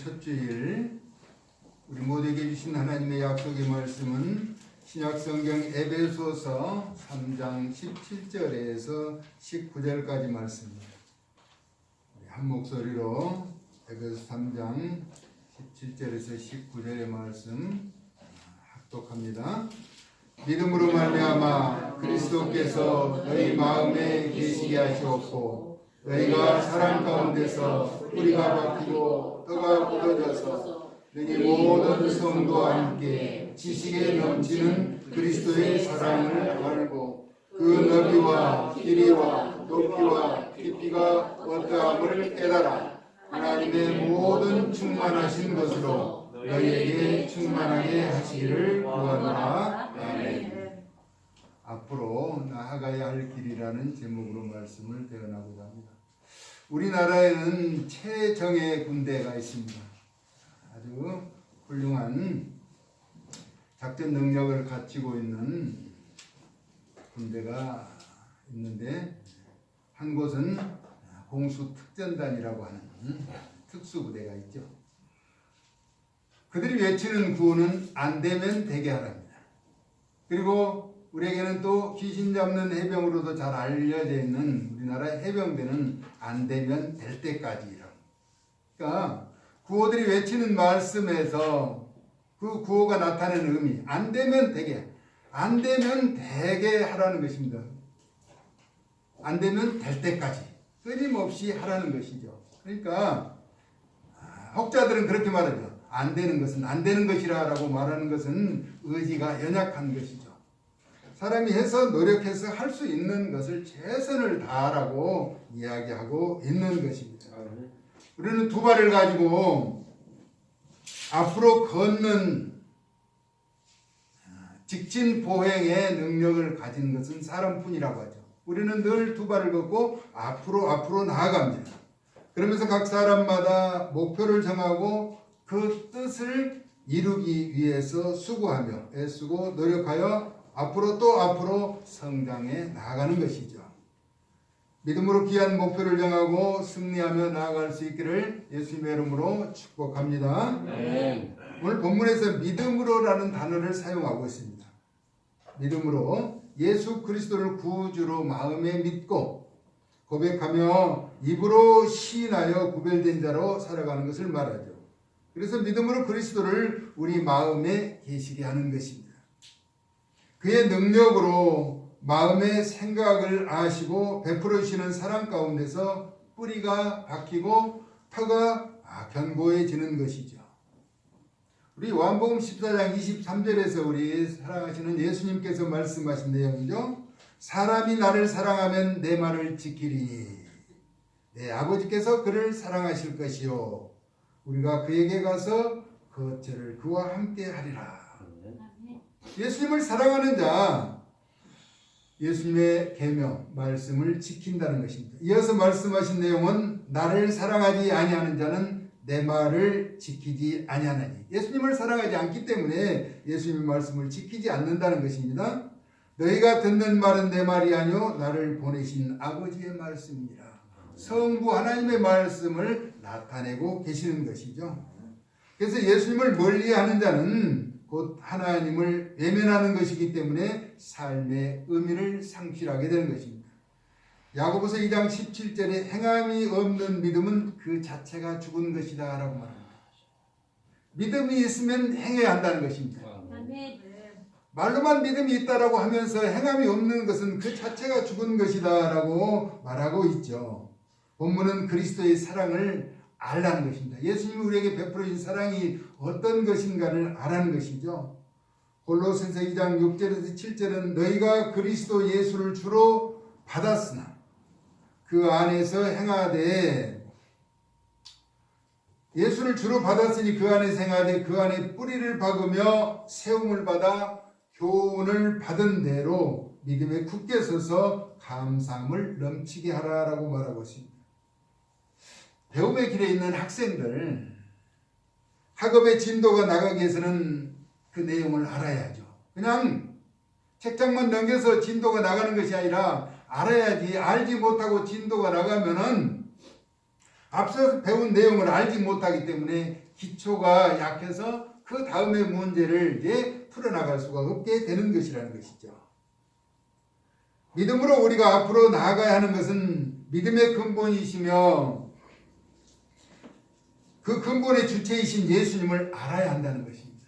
첫 주일 우리 모두에게 주신 하나님의 약속의 말씀은 신약성경 에베소서 3장 17절에서 19절까지 말씀입니다. 한 목소리로 에베소 3장 17절에서 19절의 말씀 합독합니다. 믿음으로 말미암아 그리스도께서 너희 마음에 계시게 하시옵고 너희가 사랑 가운데서 뿌리가 박히고 떡가 굳어져서 너희 모든 성도와 함께 지식에 넘치는 그리스도의 사랑을 알고 그 너비와 길이와 높이와 깊이가 어떠함을 깨달아 하나님의 모든 충만하신 것으로 너희에게 충만하게 하시기를 구하노라. 아멘. 앞으로 나아가야 할 길이라는 제목으로 말씀을 대언하고자 합니다. 우리나라에는 최정예 군대가 있습니다. 아주 훌륭한 작전 능력을 갖추고 있는 군대가 있는데 한 곳은 공수특전단이라고 하는 특수부대가 있죠. 그들이 외치는 구호는 안 되면 되게 하랍니다. 그리고 우리에게는 또 귀신 잡는 해병으로도 잘 알려져 있는 우리나라 해병대는 안 되면 될 때까지라고. 그러니까 구호들이 외치는 말씀에서 그 구호가 나타내는 의미, 안 되면 되게, 안 되면 되게 하라는 것입니다. 안 되면 될 때까지 끊임없이 하라는 것이죠. 그러니까 혹자들은 그렇게 말하죠. 안 되는 것은 안 되는 것이라고 말하는 것은 의지가 연약한 것이죠. 사람이 해서 노력해서 할 수 있는 것을 최선을 다하라고 이야기하고 있는 것입니다. 우리는 두 발을 가지고 앞으로 걷는 직진 보행의 능력을 가진 것은 사람뿐이라고 하죠. 우리는 늘 두 발을 걷고 앞으로 나아갑니다. 그러면서 각 사람마다 목표를 정하고 그 뜻을 이루기 위해서 수고하며 애쓰고 노력하여 앞으로 성장해 나아가는 것이죠. 믿음으로 귀한 목표를 정하고 승리하며 나아갈 수 있기를 예수님의 이름으로 축복합니다. 네. 오늘 본문에서 믿음으로라는 단어를 사용하고 있습니다. 믿음으로 예수 그리스도를 구주로 마음에 믿고 고백하며 입으로 시인하여 구별된 자로 살아가는 것을 말하죠. 그래서 믿음으로 그리스도를 우리 마음에 계시게 하는 것입니다. 그의 능력으로 마음의 생각을 아시고 베풀어 주시는 사랑 가운데서 뿌리가 박히고 터가 견고해지는 것이죠. 우리 요한복음 14장 23절에서 우리 사랑하시는 예수님께서 말씀하신 내용이죠. 사람이 나를 사랑하면 내 말을 지키리니 내 아버지께서 그를 사랑하실 것이요 우리가 그에게 가서 그 죄를 그와 함께 하리라. 예수님을 사랑하는 자, 예수님의 계명, 말씀을 지킨다는 것입니다. 이어서 말씀하신 내용은 나를 사랑하지 아니하는 자는 내 말을 지키지 아니하나니. 예수님을 사랑하지 않기 때문에 예수님의 말씀을 지키지 않는다는 것입니다. 너희가 듣는 말은 내 말이 아니요 나를 보내신 아버지의 말씀이니라. 성부 하나님의 말씀을 나타내고 계시는 것이죠. 그래서 예수님을 멀리하는 자는 곧 하나님을 외면하는 것이기 때문에 삶의 의미를 상실하게 되는 것입니다. 야고보서 2장 17절에 행함이 없는 믿음은 그 자체가 죽은 것이다 라고 말합니다. 믿음이 있으면 행해야 한다는 것입니다. 말로만 믿음이 있다라고 하면서 행함이 없는 것은 그 자체가 죽은 것이다 라고 말하고 있죠. 본문은 그리스도의 사랑을 알라는 것입니다. 예수님이 우리에게 베풀어 주신 사랑이 어떤 것인가를 알라는 것이죠. 골로새서 2장 6절에서 7절은 너희가 그리스도 예수를 주로 받았으나 그 안에서 행하되 예수를 주로 받았으니 그 안에서 행하되 그 안에 뿌리를 박으며 세움을 받아 교훈을 받은 대로 믿음에 굳게 서서 감사함을 넘치게 하라라고 말하고 있습니다. 배움의 길에 있는 학생들, 학업의 진도가 나가기 위해서는 그 내용을 알아야죠. 그냥 책장만 넘겨서 진도가 나가는 것이 아니라 알아야지. 알지 못하고 진도가 나가면은 앞서 배운 내용을 알지 못하기 때문에 기초가 약해서 그 다음의 문제를 이제 풀어나갈 수가 없게 되는 것이라는 것이죠. 믿음으로 우리가 앞으로 나아가야 하는 것은 믿음의 근본이시며 그 근본의 주체이신 예수님을 알아야 한다는 것입니다.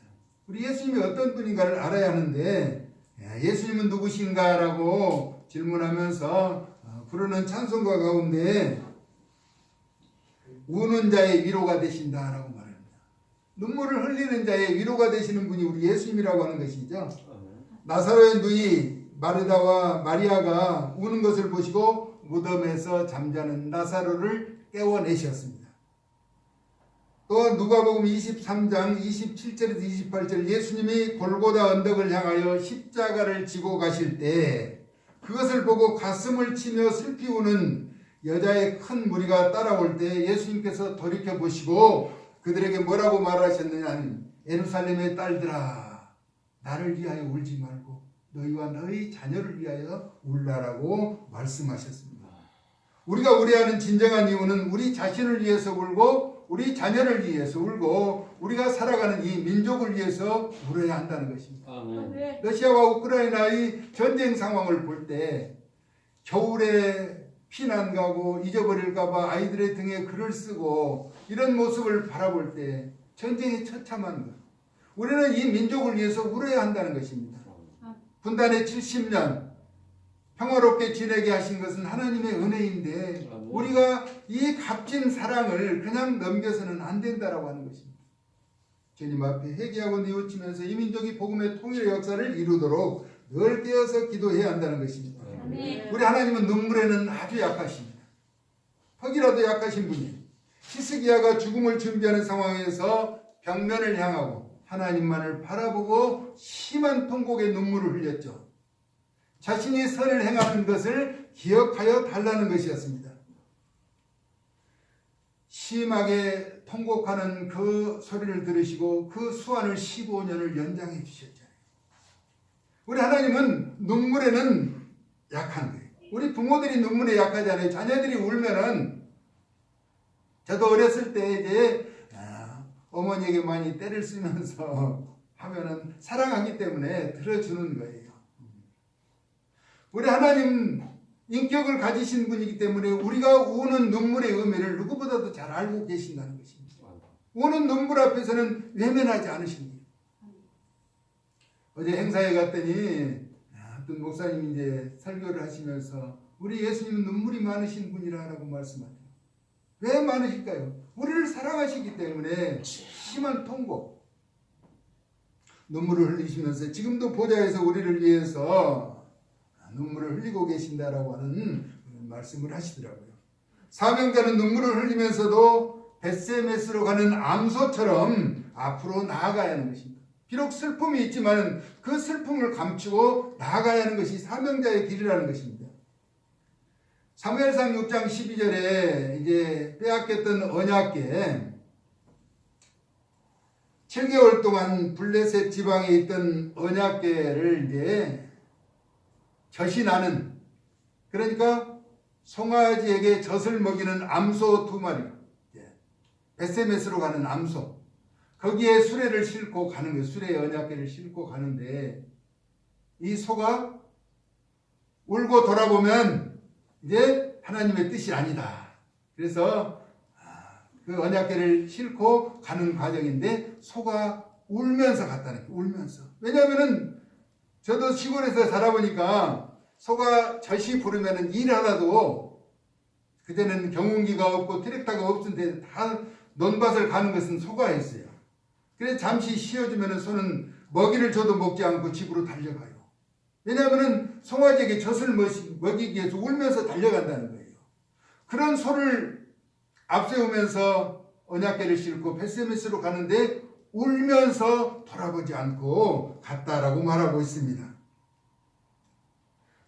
우리 예수님이 어떤 분인가를 알아야 하는데 예수님은 누구신가라고 질문하면서 부르는 찬송가 가운데 우는 자의 위로가 되신다라고 말합니다. 눈물을 흘리는 자의 위로가 되시는 분이 우리 예수님이라고 하는 것이죠. 나사로의 누이 마르다와 마리아가 우는 것을 보시고 무덤에서 잠자는 나사로를 깨워내셨습니다. 또한 누가복음 23장 27절에서 28절 예수님이 골고다 언덕을 향하여 십자가를 지고 가실 때 그것을 보고 가슴을 치며 슬피 우는 여자의 큰 무리가 따라올 때 예수님께서 돌이켜 보시고 그들에게 뭐라고 말하셨느냐? 예루살렘의 딸들아, 나를 위하여 울지 말고 너희와 너희 자녀를 위하여 울라라고 말씀하셨습니다. 우리가 우려하는 진정한 이유는 우리 자신을 위해서 울고 우리 자녀를 위해서 울고 우리가 살아가는 이 민족을 위해서 울어야 한다는 것입니다. 아멘. 러시아와 우크라이나의 전쟁 상황을 볼 때 겨울에 피난 가고 잊어버릴까 봐 아이들의 등에 글을 쓰고 이런 모습을 바라볼 때 전쟁이 처참한 것. 우리는 이 민족을 위해서 울어야 한다는 것입니다. 분단의 70년 평화롭게 지내게 하신 것은 하나님의 은혜인데 우리가 이 값진 사랑을 그냥 넘겨서는 안 된다라고 하는 것입니다. 주님 앞에 회개하고 뉘우치면서 이 민족이 복음의 통일의 역사를 이루도록 늘 깨어서 기도해야 한다는 것입니다. 우리 하나님은 눈물에는 아주 약하십니다. 퍽이라도 약하신 분이에요. 히스기야가 죽음을 준비하는 상황에서 벽면을 향하고 하나님만을 바라보고 심한 통곡의 눈물을 흘렸죠. 자신이 선을 행하는 것을 기억하여 달라는 것이었습니다. 심하게 통곡하는 그 소리를 들으시고 그 수완을 15년을 연장해 주셨잖아요. 우리 하나님은 눈물에는 약한 거예요. 우리 부모들이 눈물에 약하잖아요. 자녀들이 울면은 저도 어렸을 때 이제 어머니에게 많이 때를 쓰면서 하면은 사랑하기 때문에 들어주는 거예요. 우리 하나님 인격을 가지신 분이기 때문에 우리가 우는 눈물의 의미를 누구보다도 잘 알고 계신다는 것입니다. 우는 눈물 앞에서는 외면하지 않으십니다. 어제 행사에 갔더니 어떤 목사님이 이제 설교를 하시면서 우리 예수님은 눈물이 많으신 분이라고 말씀하세요. 왜 많으실까요? 우리를 사랑하시기 때문에 심한 통곡, 눈물을 흘리시면서 지금도 보좌에서 우리를 위해서 눈물을 흘리고 계신다라고 하는 말씀을 하시더라고요. 사명자는 눈물을 흘리면서도 벳세메스로 가는 암소처럼 앞으로 나아가야 하는 것입니다. 비록 슬픔이 있지만 그 슬픔을 감추고 나아가야 하는 것이 사명자의 길이라는 것입니다. 사무엘상 6장 12절에 이제 빼앗겼던 언약궤 7개월 동안 블레셋 지방에 있던 언약궤를 이제 젖이 그러니까 송아지에게 젖을 먹이는 암소 2마리 벳세메스로 가는 암소 거기에 수레를 싣고 가는 거예요. 수레 언약궤를 싣고 가는데 이 소가 울고 돌아보면 이제 하나님의 뜻이 아니다. 그래서 그 언약궤를 싣고 가는 과정인데 소가 울면서 갔다는 거예요. 울면서. 왜냐하면은 저도 시골에서 살아보니까 소가 젖이 부르면은 일하다도 그때는 경운기가 없고 트랙터가 없는데 다 논밭을 가는 것은 소가 했어요. 그래서 잠시 쉬어주면은 소는 먹이를 줘도 먹지 않고 집으로 달려가요. 왜냐하면은 송아지에게 젖을 먹이기 위해서 울면서 달려간다는 거예요. 그런 소를 앞세우면서 언약궤를 싣고 벳세메스로 가는데 울면서 돌아보지 않고 갔다라고 말하고 있습니다.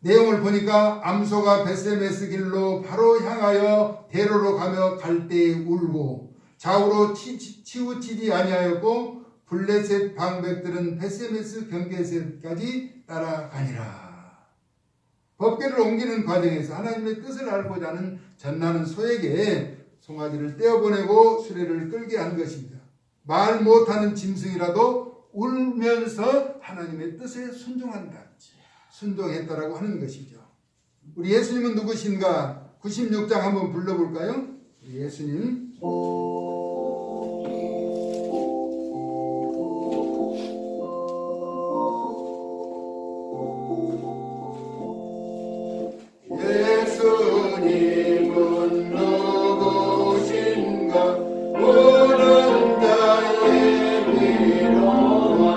내용을 보니까 암소가 벳세메스 길로 바로 향하여 대로로 가며 갈 때에 울고 좌우로 치우치지 아니하였고 블레셋 방백들은 벳세메스 경계선까지 따라가니라. 법궤를 옮기는 과정에서 하나님의 뜻을 알고자 하는 전나는 소에게 송아지를 떼어보내고 수레를 끌게 한 것입니다. 말 못하는 짐승이라도 울면서 하나님의 뜻에 순종한다. 순종했다라고 하는 것이죠. 우리 예수님은 누구신가? 96장 한번 불러볼까요? 우리 예수님. 예수님은 누구신가? 우는 자의 위로와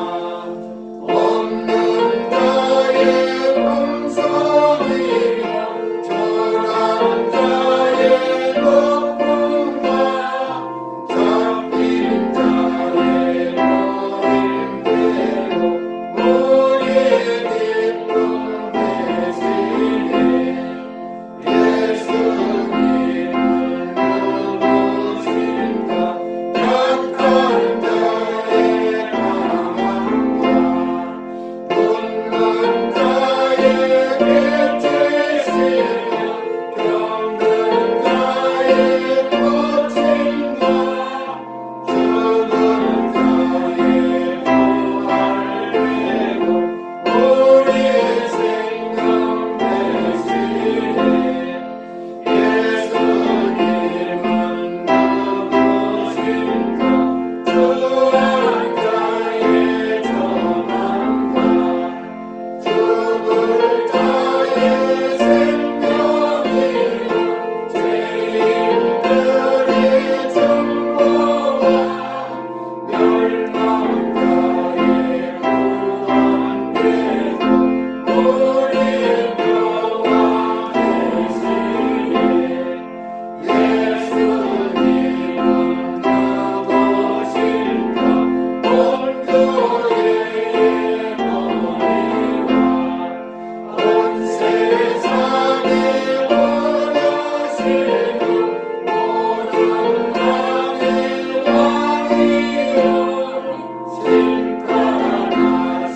없는 자의 풍성이며 전한 자의 높음과 잡힌 자의 노임대로 우리의 기쁨 되시니 예수님은 누구신가? 약한 자의 방황과 굶는 자의 빛이시며 병든 자의 고침과 죽은 자의 부활되고 우리의 생명 되시니 예수님은 누구신가? 주한 자의 전함과 죽을 자의 생명이요 죄인들의 증거와 멸망 자의 구원되고 우리의 평화 되시니 예수님은 누구신가? 온 교회의 머리와 온 세상의 원하시고 모든 왕의 왕이여 심판하실 주님께로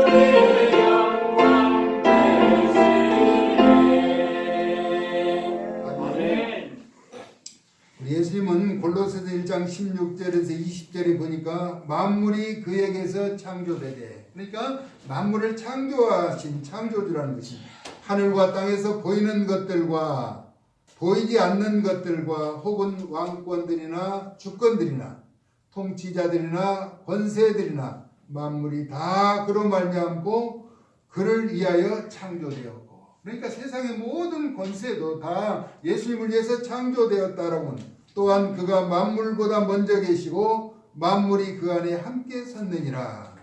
우리의 영광 되시니 아멘. 우리 예수님은 골로새서 1장 16절에서 20절에 보니까 만물이 그에게서 창조되되, 그러니까 만물을 창조하신 창조주라는 것입니다. 하늘과 땅에서 보이는 것들과 보이지 않는 것들과 혹은 왕권들이나 주권들이나 통치자들이나 권세들이나 만물이 다 그로 말미암고 그를 위하여 창조되었고, 그러니까 세상의 모든 권세도 다 예수님을 위해서 창조되었다라고는, 또한 그가 만물보다 먼저 계시고 만물이 그 안에 함께 섰느니라.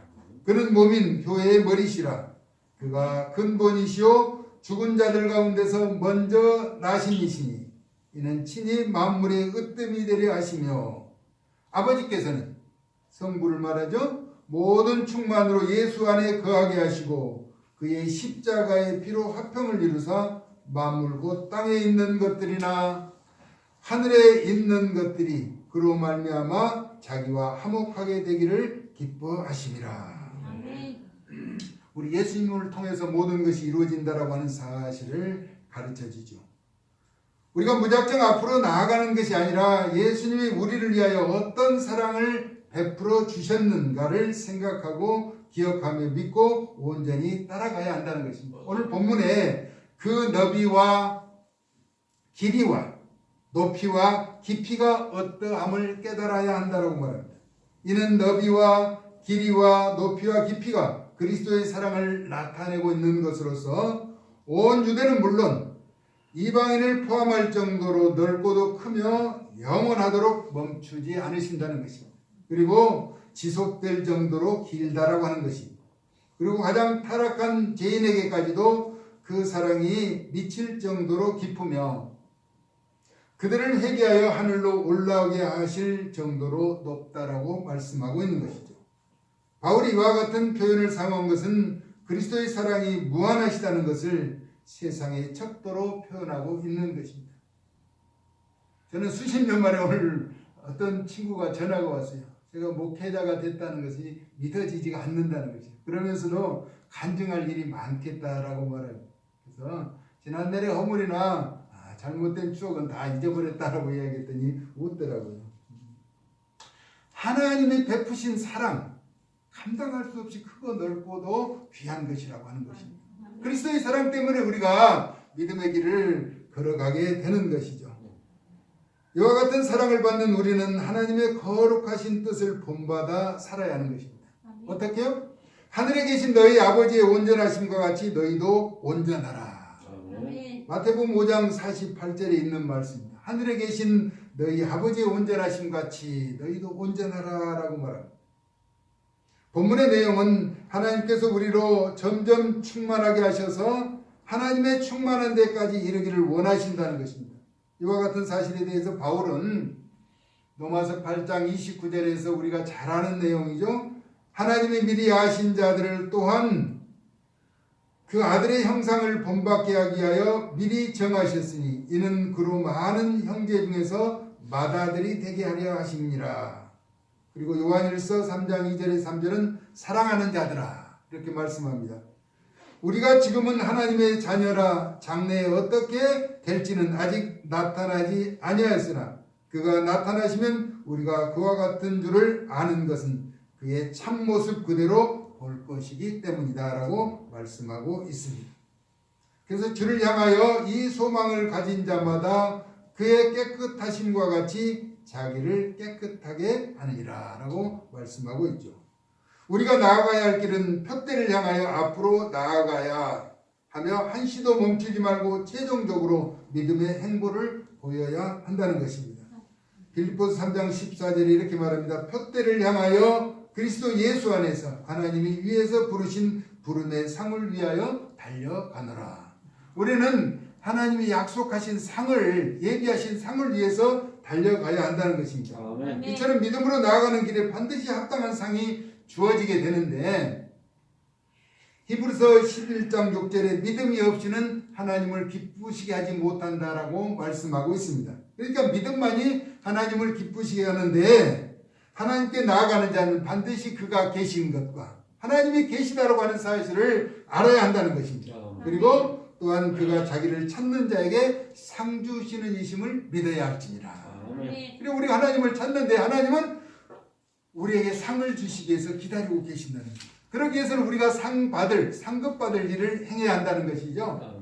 그는 몸인 교회의 머리시라. 그가 근본이시오 죽은 자들 가운데서 먼저 나신 이시니 이는 친히 만물의 으뜸이 되려 하시며, 아버지께서는 성부를 말하죠, 모든 충만으로 예수 안에 거하게 하시고 그의 십자가의 피로 화평을 이루사 만물 곧 땅에 있는 것들이나 하늘에 있는 것들이 그로 말미암아 자기와 화목하게 되기를 기뻐하심이라. 우리 예수님을 통해서 모든 것이 이루어진다라고 하는 사실을 가르쳐주죠. 우리가 무작정 앞으로 나아가는 것이 아니라 예수님이 우리를 위하여 어떤 사랑을 베풀어 주셨는가를 생각하고 기억하며 믿고 온전히 따라가야 한다는 것입니다. 오늘 본문에 그 너비와 길이와 높이와 깊이가 어떠함을 깨달아야 한다고 말합니다. 이는 너비와 길이와 높이와 깊이가 그리스도의 사랑을 나타내고 있는 것으로서 온 유대는 물론 이방인을 포함할 정도로 넓고도 크며 영원하도록 멈추지 않으신다는 것입니다. 그리고 지속될 정도로 길다라고 하는 것입니다. 그리고 가장 타락한 죄인에게까지도 그 사랑이 미칠 정도로 깊으며 그들을 회개하여 하늘로 올라오게 하실 정도로 높다라고 말씀하고 있는 것이죠. 바울이 이와 같은 표현을 사용한 것은 그리스도의 사랑이 무한하시다는 것을 세상의 척도로 표현하고 있는 것입니다. 저는 수십 년 만에 오늘 어떤 친구가 전화가 왔어요. 제가 목회자가 됐다는 것이 믿어지지가 않는다는 것이죠. 그러면서도 간증할 일이 많겠다라고 말해요. 그래서 지난날의 허물이나 잘못된 추억은 다 잊어버렸다라고 이야기했더니 웃더라고요. 하나님이 베푸신 사랑, 감당할 수 없이 크고 넓고도 귀한 것이라고 하는 것입니다. 그리스도의 사랑 때문에 우리가 믿음의 길을 걸어가게 되는 것이죠. 이와 같은 사랑을 받는 우리는 하나님의 거룩하신 뜻을 본받아 살아야 하는 것입니다. 어떻게요? 하늘에 계신 너희 아버지의 온전하심과 같이 너희도 온전하라. 마태복음 5장 48절에 있는 말씀입니다. 하늘에 계신 너희 아버지의 온전하심 같이 너희도 온전하라 라고 말합니다. 본문의 내용은 하나님께서 우리로 점점 충만하게 하셔서 하나님의 충만한 데까지 이르기를 원하신다는 것입니다. 이와 같은 사실에 대해서 바울은 로마서 8장 29절에서 우리가 잘 아는 내용이죠. 하나님이 미리 아신 자들을 또한 그 아들의 형상을 본받게 하기 위하여 미리 정하셨으니 이는 그로 많은 형제 중에서 맏아들이 되게 하려 하심이니라. 그리고 요한일서 3장 2절에 3절은 사랑하는 자들아 이렇게 말씀합니다. 우리가 지금은 하나님의 자녀라 장래에 어떻게 될지는 아직 나타나지 아니하였으나 그가 나타나시면 우리가 그와 같은 줄을 아는 것은 그의 참모습 그대로 볼 것이기 때문이다 라고 말씀하고 있습니다. 그래서 주를 향하여 이 소망을 가진 자마다 그의 깨끗하심과 같이 자기를 깨끗하게 하느니라 라고 말씀하고 있죠. 우리가 나아가야 할 길은 푯대를 향하여 앞으로 나아가야 하며 한시도 멈추지 말고 최종적으로 믿음의 행보를 보여야 한다는 것입니다. 빌립보서 3장 14절에 이렇게 말합니다. 푯대를 향하여 그리스도 예수 안에서 하나님이 위에서 부르신 부름의 상을 위하여 달려가노라. 우리는 하나님이 약속하신 상을, 예비하신 상을 위해서 달려가야 한다는 것입니다. 아멘. 이처럼 믿음으로 나아가는 길에 반드시 합당한 상이 주어지게 되는데 히브리서 11장 6절에 믿음이 없이는 하나님을 기쁘시게 하지 못한다라고 말씀하고 있습니다. 그러니까 믿음만이 하나님을 기쁘시게 하는데 하나님께 나아가는 자는 반드시 그가 계신 것과 하나님이 계시다라고 하는 사실을 알아야 한다는 것입니다. 그리고 또한 그가 자기를 찾는 자에게 상 주시는 이심을 믿어야 할지니라. 그리고 우리가 하나님을 찾는데 하나님은 우리에게 상을 주시기 위해서 기다리고 계신다는 거예요. 그러기 위해서는 우리가 상급 받을 일을 행해야 한다는 것이죠.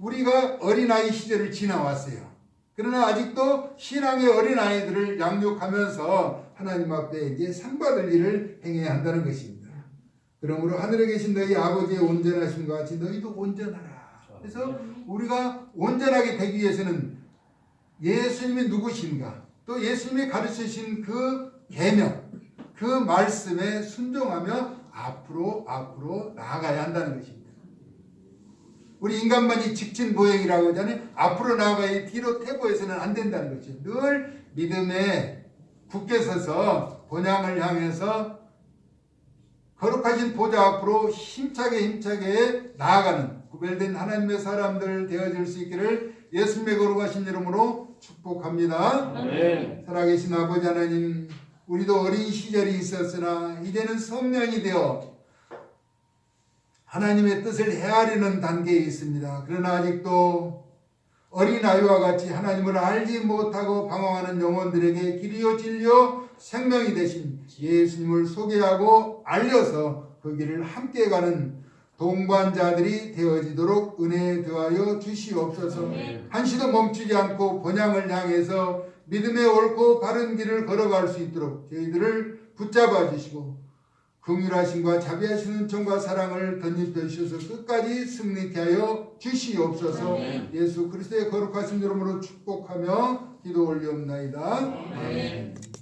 우리가 어린아이 시절을 지나왔어요. 그러나 아직도 신앙의 어린아이들을 양육하면서 하나님 앞에 이제 상 받을 일을 행해야 한다는 것입니다. 그러므로 하늘에 계신 너희 아버지의 온전하심과 같이 너희도 온전하라. 그래서 우리가 온전하게 되기 위해서는 예수님이 누구신가, 또 예수님이 가르치신 그 계명, 그 말씀에 순종하며 앞으로 나아가야 한다는 것입니다. 우리 인간만이 직진보행이라고 하잖아요. 앞으로 나아가야 뒤로 퇴보해서는 안 된다는 것이죠. 늘 믿음에 굳게 서서 본향을 향해서 거룩하신 보좌 앞으로 힘차게 나아가는 구별된 하나님의 사람들 되어질 수 있기를 예수님의 거룩하신 이름으로 축복합니다. 아멘. 살아계신 아버지 하나님, 우리도 어린 시절이 있었으나 이제는 성년이 되어 하나님의 뜻을 헤아리는 단계에 있습니다. 그러나 아직도 어린아이와 같이 하나님을 알지 못하고 방황하는 영혼들에게 길이요 진리요 생명이 되신 예수님을 소개하고 알려서 그 길을 함께 가는 동반자들이 되어지도록 은혜 더하여 주시옵소서. 한시도 멈추지 않고 본향을 향해서 믿음의 옳고 바른 길을 걸어갈 수 있도록 저희들을 붙잡아 주시고 긍휼하심과 자비하신 은총과 사랑을 덧입혀 주셔서 끝까지 승리케 하여 주시옵소서. 예수 그리스도의 거룩하신 이름으로 축복하며 기도 올리옵나이다. 아멘.